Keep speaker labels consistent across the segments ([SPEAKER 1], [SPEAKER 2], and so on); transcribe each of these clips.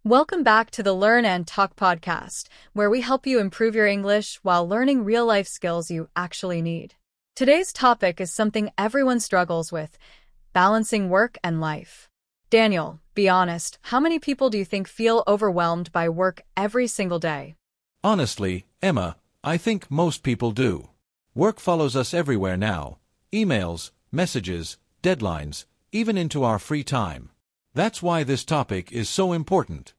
[SPEAKER 1] Welcome back to the Learn and Talk podcast, where we help you improve your English while learning real-life skills you actually need. Today's topic is something everyone struggles with: balancing work and life. Daniel, be honest, how many people do you think feel overwhelmed by work every single day?
[SPEAKER 2] Honestly, Emma, I think most people do. Work follows us everywhere now. Emails, messages, deadlines, even into our free time. That's why this topic is so important.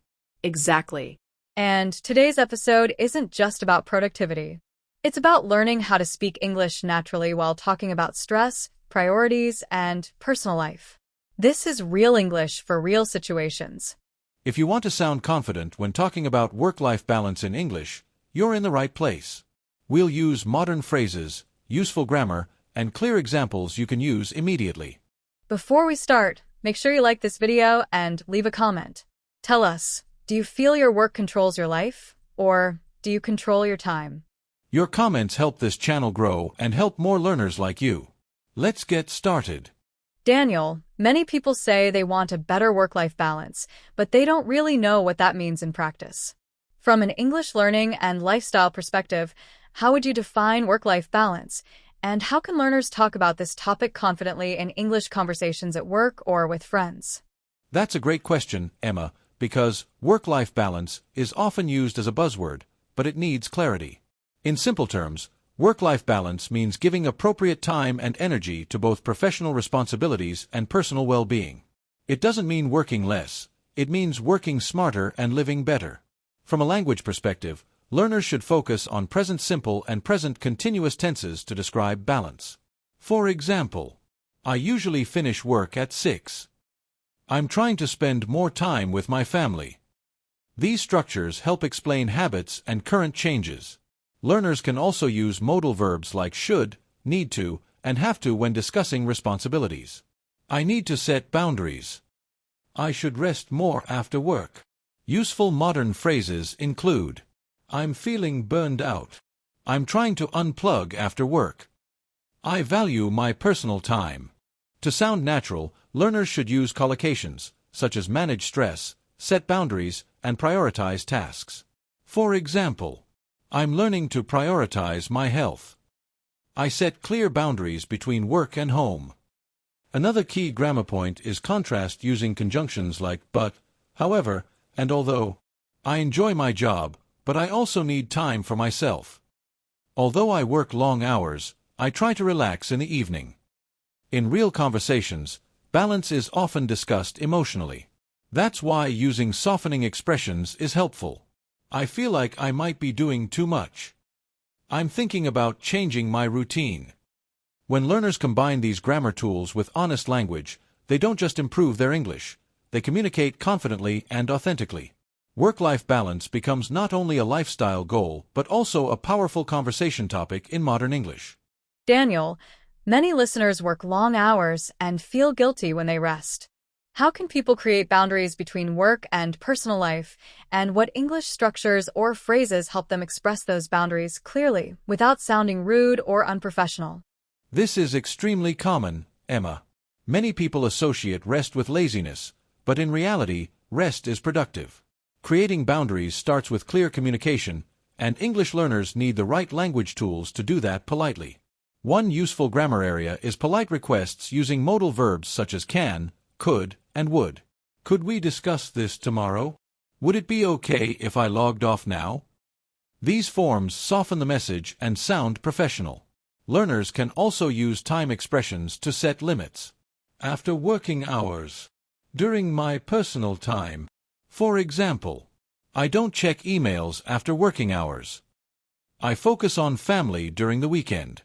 [SPEAKER 1] Exactly. And today's episode isn't just about productivity. It's about learning how to speak English naturally while talking about stress, priorities, and personal life. This is real English for real situations.
[SPEAKER 2] If you want to sound confident when talking about work-life balance in English, you're in the right place. We'll use modern phrases, useful grammar, and clear examples you can use immediately.
[SPEAKER 1] Before we start, make sure you like this video and leave a comment. Tell us, do you feel your work controls your life, or do you control your time?
[SPEAKER 2] Your comments help this channel grow and help more learners like you. Let's get started.
[SPEAKER 1] Daniel, many people say they want a better work-life balance, but they don't really know what that means in practice. From an English learning and lifestyle perspective, how would you define work-life balance? And how can learners talk about this topic confidently in English conversations at work or with friends?
[SPEAKER 2] That's a great question, Emma, because work-life balance is often used as a buzzword, but it needs clarity. In simple terms, work-life balance means giving appropriate time and energy to both professional responsibilities and personal well-being. It doesn't mean working less, it means working smarter and living better. From a language perspective, learners should focus on present simple and present continuous tenses to describe balance. For example, I usually finish work at 6. I'm trying to spend more time with my family. These structures help explain habits and current changes. Learners can also use modal verbs like should, need to, and have to when discussing responsibilities. I need to set boundaries. I should rest more after work. Useful modern phrases include: I'm feeling burned out. I'm trying to unplug after work. I value my personal time. To sound natural, learners should use collocations, such as manage stress, set boundaries, and prioritize tasks. For example, I'm learning to prioritize my health. I set clear boundaries between work and home. Another key grammar point is contrast using conjunctions like but, however, and although. I enjoy my job, but I also need time for myself. Although I work long hours, I try to relax in the evening. In real conversations, balance is often discussed emotionally. That's why using softening expressions is helpful. I feel like I might be doing too much. I'm thinking about changing my routine. When learners combine these grammar tools with honest language, they don't just improve their English, they communicate confidently and authentically. Work-life balance becomes not only a lifestyle goal but also a powerful conversation topic in modern English.
[SPEAKER 1] Daniel, many listeners work long hours and feel guilty when they rest. How can people create boundaries between work and personal life, and what English structures or phrases help them express those boundaries clearly without sounding rude or unprofessional?
[SPEAKER 2] This is extremely common, Emma. Many people associate rest with laziness, but in reality, rest is productive. Creating boundaries starts with clear communication, and English learners need the right language tools to do that politely. One useful grammar area is polite requests using modal verbs such as can, could, and would. Could we discuss this tomorrow? Would it be okay if I logged off now? These forms soften the message and sound professional. Learners can also use time expressions to set limits. After working hours. During my personal time. For example, I don't check emails after working hours. I focus on family during the weekend.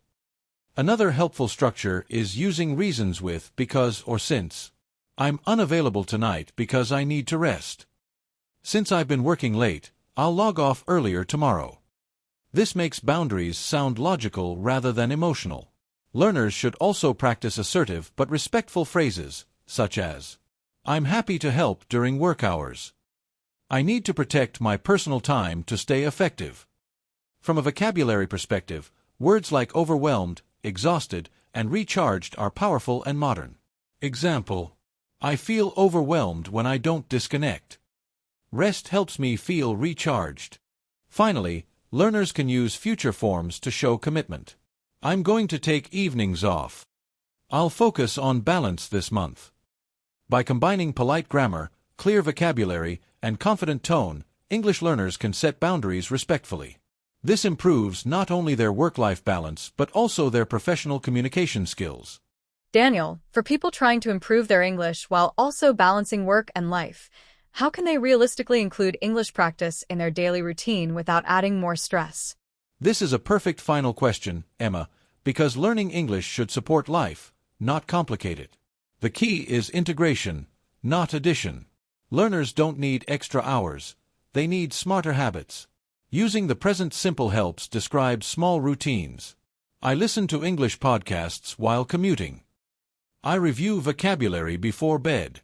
[SPEAKER 2] Another helpful structure is using reasons with because or since. I'm unavailable tonight because I need to rest. Since I've been working late, I'll log off earlier tomorrow. This makes boundaries sound logical rather than emotional. Learners should also practice assertive but respectful phrases, such as, I'm happy to help during work hours. I need to protect my personal time to stay effective. From a vocabulary perspective, words like overwhelmed, exhausted, and recharged are powerful and modern. Example: I feel overwhelmed when I don't disconnect. Rest helps me feel recharged. Finally, learners can use future forms to show commitment. I'm going to take evenings off. I'll focus on balance this month. By combining polite grammar, clear vocabulary, and confident tone, English learners can set boundaries respectfully. This improves not only their work-life balance but also their professional communication skills.
[SPEAKER 1] Daniel, for people trying to improve their English while also balancing work and life, how can they realistically include English practice in their daily routine without adding more stress?
[SPEAKER 2] This is a perfect final question, Emma, because learning English should support life, not complicate it. The key is integration, not addition. Learners don't need extra hours, they need smarter habits. Using the present simple helps describe small routines. I listen to English podcasts while commuting. I review vocabulary before bed.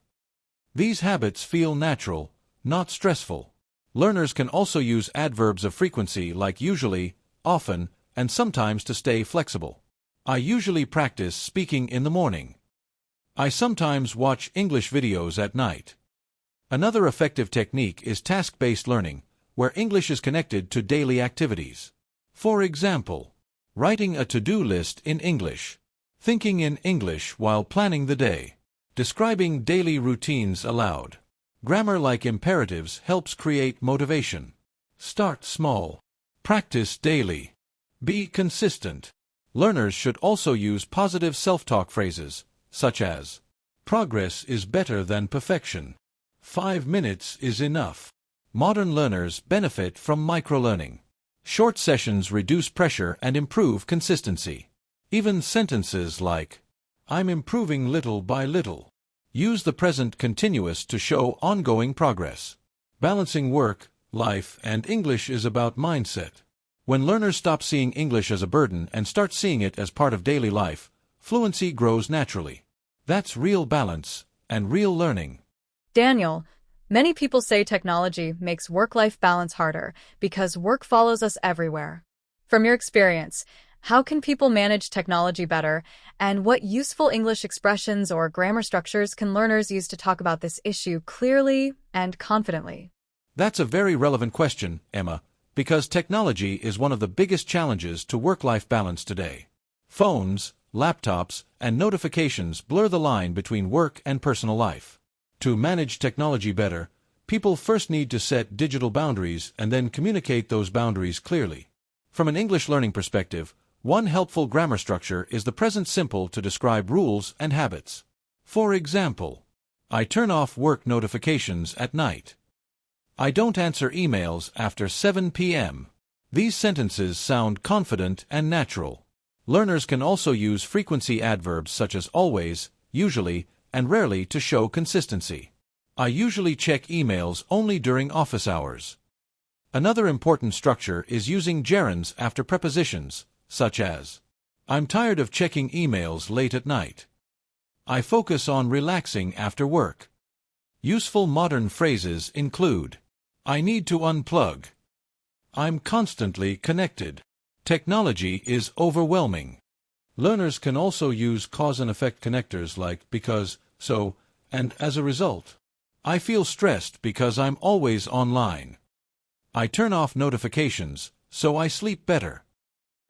[SPEAKER 2] These habits feel natural, not stressful. Learners can also use adverbs of frequency like usually, often, and sometimes to stay flexible. I usually practice speaking in the morning. I sometimes watch English videos at night. Another effective technique is task-based learning, where English is connected to daily activities. For example, writing a to-do list in English, thinking in English while planning the day, describing daily routines aloud. Grammar like imperatives helps create motivation. Start small. Practice daily. Be consistent. Learners should also use positive self-talk phrases, such as, "Progress is better than perfection." 5 minutes is enough. Modern learners benefit from microlearning. Short sessions reduce pressure and improve consistency. Even sentences like, "I'm improving little by little," use the present continuous to show ongoing progress. Balancing work, life, and English is about mindset. When learners stop seeing English as a burden and start seeing it as part of daily life, fluency grows naturally. That's real balance and real learning.
[SPEAKER 1] Daniel, many people say technology makes work-life balance harder because work follows us everywhere. From your experience, how can people manage technology better, and what useful English expressions or grammar structures can learners use to talk about this issue clearly and confidently?
[SPEAKER 2] That's a very relevant question, Emma, because technology is one of the biggest challenges to work-life balance today. Phones, laptops, and notifications blur the line between work and personal life. To manage technology better, people first need to set digital boundaries and then communicate those boundaries clearly. From an English learning perspective, one helpful grammar structure is the present simple to describe rules and habits. For example, I turn off work notifications at night. I don't answer emails after 7 p.m. These sentences sound confident and natural. Learners can also use frequency adverbs such as always, usually, and rarely to show consistency. I usually check emails only during office hours. Another important structure is using gerunds after prepositions, such as, I'm tired of checking emails late at night. I focus on relaxing after work. Useful modern phrases include, I need to unplug. I'm constantly connected. Technology is overwhelming. Learners can also use cause and effect connectors like because, so, and as a result. I feel stressed because I'm always online. I turn off notifications, so I sleep better.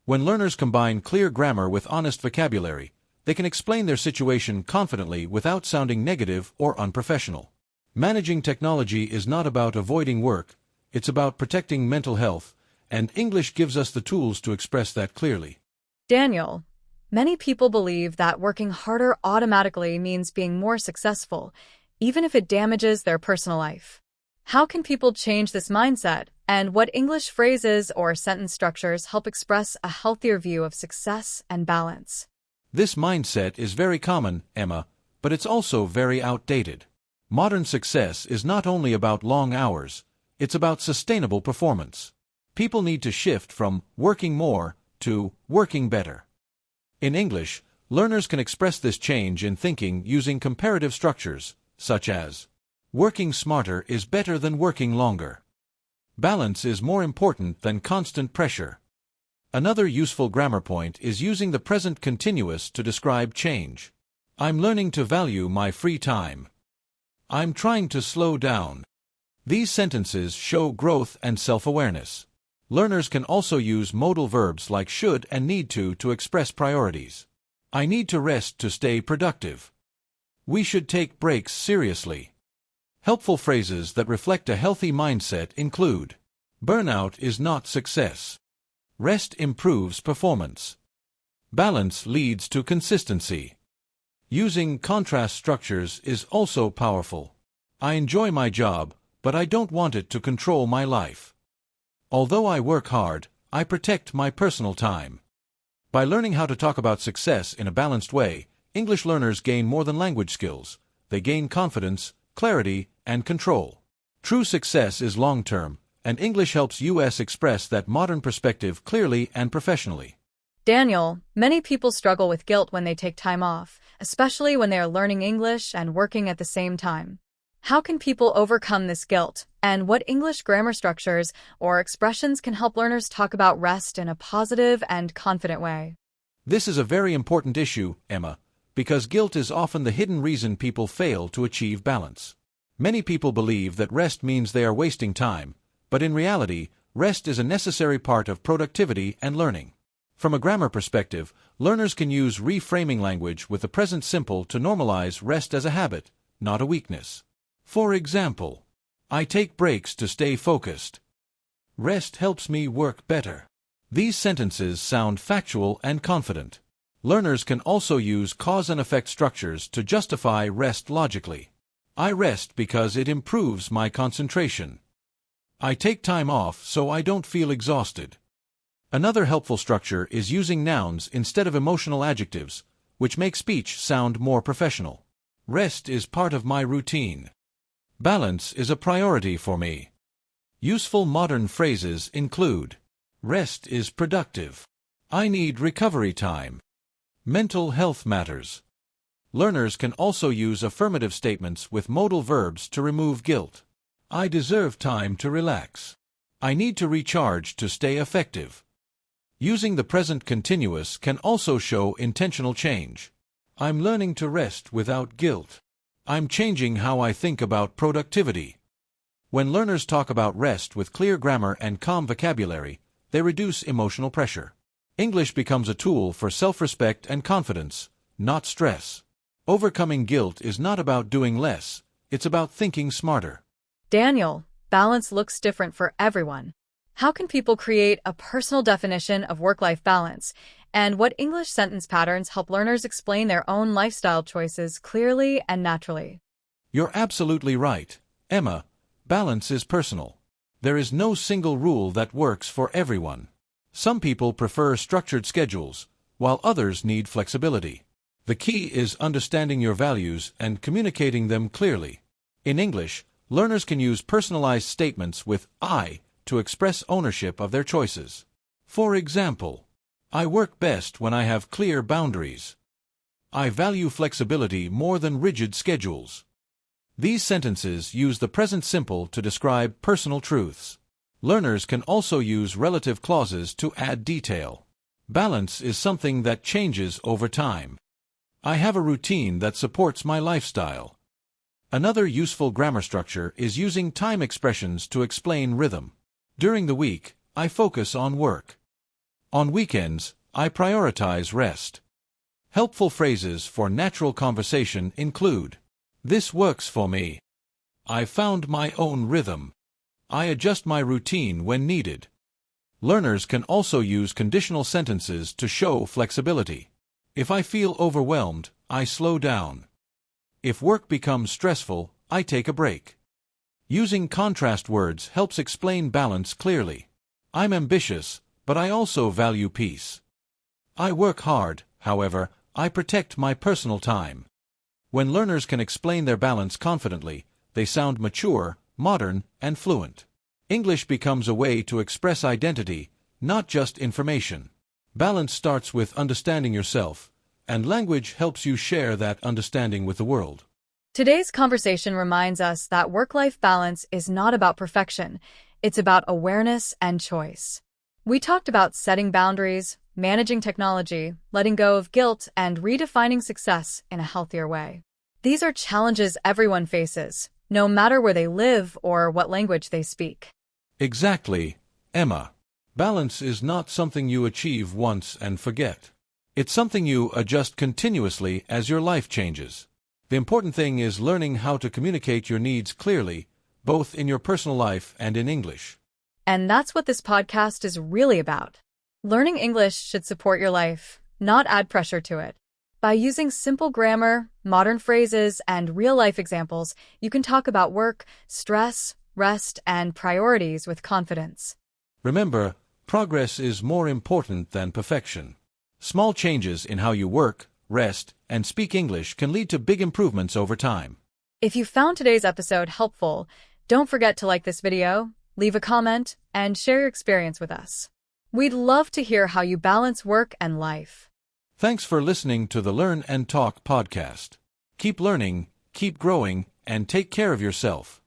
[SPEAKER 2] When learners combine clear grammar with honest vocabulary, they can explain their situation confidently without sounding negative or unprofessional. Managing technology is not about avoiding work, it's about protecting mental health, and English gives us the tools to express that clearly.
[SPEAKER 1] Daniel, many people believe that working harder automatically means being more successful, even if it damages their personal life. How can people change this mindset, and what English phrases or sentence structures help express a healthier view of success and balance?
[SPEAKER 2] This mindset is very common, Emma, but it's also very outdated. Modern success is not only about long hours, it's about sustainable performance. People need to shift from working more to working better. In English, learners can express this change in thinking using comparative structures, such as, working smarter is better than working longer. Balance is more important than constant pressure. Another useful grammar point is using the present continuous to describe change. I'm learning to value my free time. I'm trying to slow down. These sentences show growth and self-awareness. Learners can also use modal verbs like should and need to express priorities. I need to rest to stay productive. We should take breaks seriously. Helpful phrases that reflect a healthy mindset include: burnout is not success. Rest improves performance. Balance leads to consistency. Using contrast structures is also powerful. I enjoy my job, but I don't want it to control my life. Although I work hard, I protect my personal time. By learning how to talk about success in a balanced way, English learners gain more than language skills. They gain confidence, clarity, and control. True success is long-term, and English helps us express that modern perspective clearly and professionally.
[SPEAKER 1] Daniel, many people struggle with guilt when they take time off, especially when they are learning English and working at the same time. How can people overcome this guilt, and what English grammar structures or expressions can help learners talk about rest in a positive and confident way?
[SPEAKER 2] This is a very important issue, Emma, because guilt is often the hidden reason people fail to achieve balance. Many people believe that rest means they are wasting time, but in reality, rest is a necessary part of productivity and learning. From a grammar perspective, learners can use reframing language with the present simple to normalize rest as a habit, not a weakness. For example, I take breaks to stay focused. Rest helps me work better. These sentences sound factual and confident. Learners can also use cause and effect structures to justify rest logically. I rest because it improves my concentration. I take time off so I don't feel exhausted. Another helpful structure is using nouns instead of emotional adjectives, which make speech sound more professional. Rest is part of my routine. Balance is a priority for me. Useful modern phrases include: rest is productive. I need recovery time. Mental health matters. Learners can also use affirmative statements with modal verbs to remove guilt. I deserve time to relax. I need to recharge to stay effective. Using the present continuous can also show intentional change. I'm learning to rest without guilt. I'm changing how I think about productivity. When learners talk about rest with clear grammar and calm vocabulary, they reduce emotional pressure. English becomes a tool for self-respect and confidence, not stress. Overcoming guilt is not about doing less, it's about thinking smarter.
[SPEAKER 1] Daniel, balance looks different for everyone. How can people create a personal definition of work-life balance? And what English sentence patterns help learners explain their own lifestyle choices clearly and naturally?
[SPEAKER 2] You're absolutely right, Emma. Balance is personal. There is no single rule that works for everyone. Some people prefer structured schedules, while others need flexibility. The key is understanding your values and communicating them clearly. In English, learners can use personalized statements with I to express ownership of their choices. For example, I work best when I have clear boundaries. I value flexibility more than rigid schedules. These sentences use the present simple to describe personal truths. Learners can also use relative clauses to add detail. Balance is something that changes over time. I have a routine that supports my lifestyle. Another useful grammar structure is using time expressions to explain rhythm. During the week, I focus on work. On weekends, I prioritize rest. Helpful phrases for natural conversation include: this works for me. I found my own rhythm. I adjust my routine when needed. Learners can also use conditional sentences to show flexibility. If I feel overwhelmed, I slow down. If work becomes stressful, I take a break. Using contrast words helps explain balance clearly. I'm ambitious, but I also value peace. I work hard, however, I protect my personal time. When learners can explain their balance confidently, they sound mature, modern, and fluent. English becomes a way to express identity, not just information. Balance starts with understanding yourself, and language helps you share that understanding with the world.
[SPEAKER 1] Today's conversation reminds us that work-life balance is not about perfection, it's about awareness and choice. We talked about setting boundaries, managing technology, letting go of guilt, and redefining success in a healthier way. These are challenges everyone faces, no matter where they live or what language they speak.
[SPEAKER 2] Exactly, Emma. Balance is not something you achieve once and forget. It's something you adjust continuously as your life changes. The important thing is learning how to communicate your needs clearly, both in your personal life and in English.
[SPEAKER 1] And that's what this podcast is really about. Learning English should support your life, not add pressure to it. By using simple grammar, modern phrases, and real-life examples, you can talk about work, stress, rest, and priorities with confidence.
[SPEAKER 2] Remember, progress is more important than perfection. Small changes in how you work, rest, and speak English can lead to big improvements over time.
[SPEAKER 1] If you found today's episode helpful, don't forget to like this video, leave a comment, and share your experience with us. We'd love to hear how you balance work and life.
[SPEAKER 2] Thanks for listening to the Learn and Talk podcast. Keep learning, keep growing, and take care of yourself.